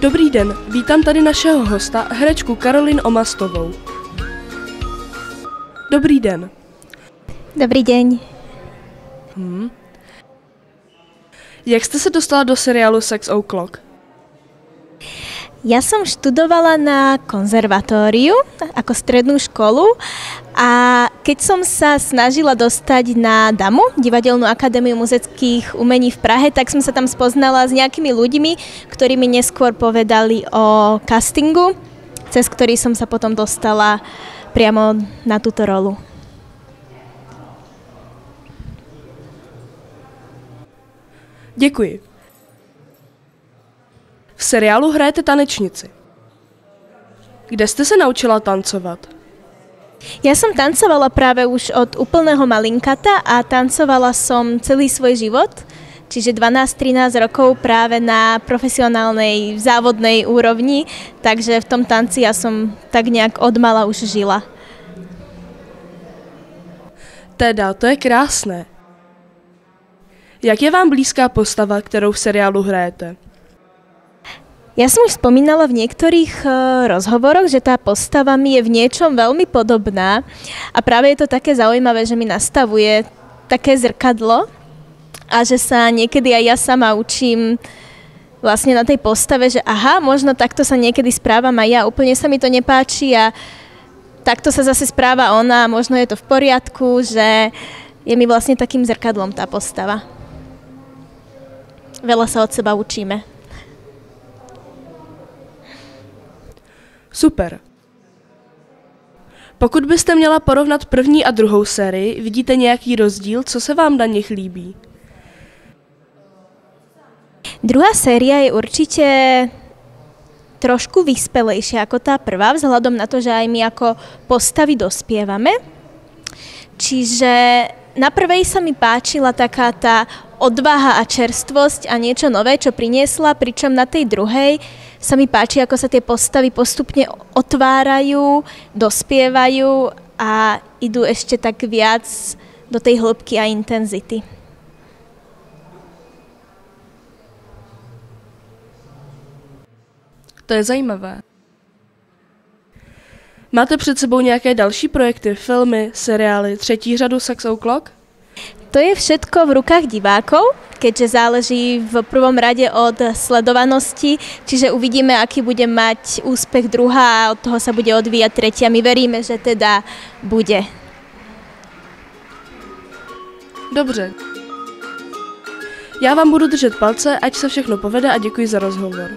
Dobrý den, vítám tady našeho hosta, herečku Karolín Omastovou. Dobrý den. Dobrý deň. Jak jste se dostala do seriálu Sex O'Clock? Ja som študovala na konzervatóriu ako strednú školu a keď som sa snažila dostať na DAMU, Divadelnú akadémiu muzických umení v Prahe, tak som sa tam spoznala s nejakými ľuďmi, ktorí mi neskôr povedali o castingu, cez ktorý som sa potom dostala priamo na túto rolu. Děkuji. V seriálu hrajete tanečnici. Kde jste se naučila tancovat? Ja som tancovala práve už od úplného malinkata a tancovala som celý svoj život, čiže 12-13 rokov práve na profesionálnej závodnej úrovni, takže v tom tanci ja som tak nejak odmala už žila. Teda, to je krásné. Jak je vám blízká postava, kterou v seriálu hrajete? Ja som už spomínala v niektorých rozhovoroch, že tá postava mi je v niečom veľmi podobná a práve je to také zaujímavé, že mi nastavuje také zrkadlo a že sa niekedy aj ja sama učím vlastne na tej postave, že aha, možno takto sa niekedy správam aj ja, úplne sa mi to nepáči a takto sa zase správa ona, možno je to v poriadku, že je mi vlastne takým zrkadlom tá postava. Veľa sa od seba učíme. Super. Pokud byste měla porovnat první a druhou sérii, vidíte nějaký rozdíl, co se vám na nich líbí? Druhá séria je určite trošku vyspelejšia ako tá prvá, vzhľadom na to, že aj my ako postavy dospievame. Čiže na prvej sa mi páčila taká tá odvaha a čerstvosť a niečo nové, čo priniesla, pričom na tej druhej sa mi páči, ako sa tie postavy postupne otvárajú, dospievajú a idú ešte tak viac do tej hĺbky a intenzity. To je zajímavé. Máte před sebou nějaké další projekty, filmy, seriály, třetí řadu Sex O'Clock? To je všetko v rukách divákov, keďže záleží v prvom rade od sledovanosti, čiže uvidíme, aký bude mať úspech druhá a od toho sa bude odvíjať tretia. My veríme, že teda bude. Dobře. Já vám budu držet palce, ať se všechno povede a děkuji za rozhovor.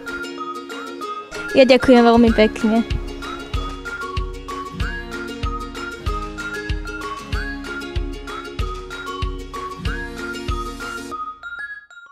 Ja ďakujem veľmi pekne.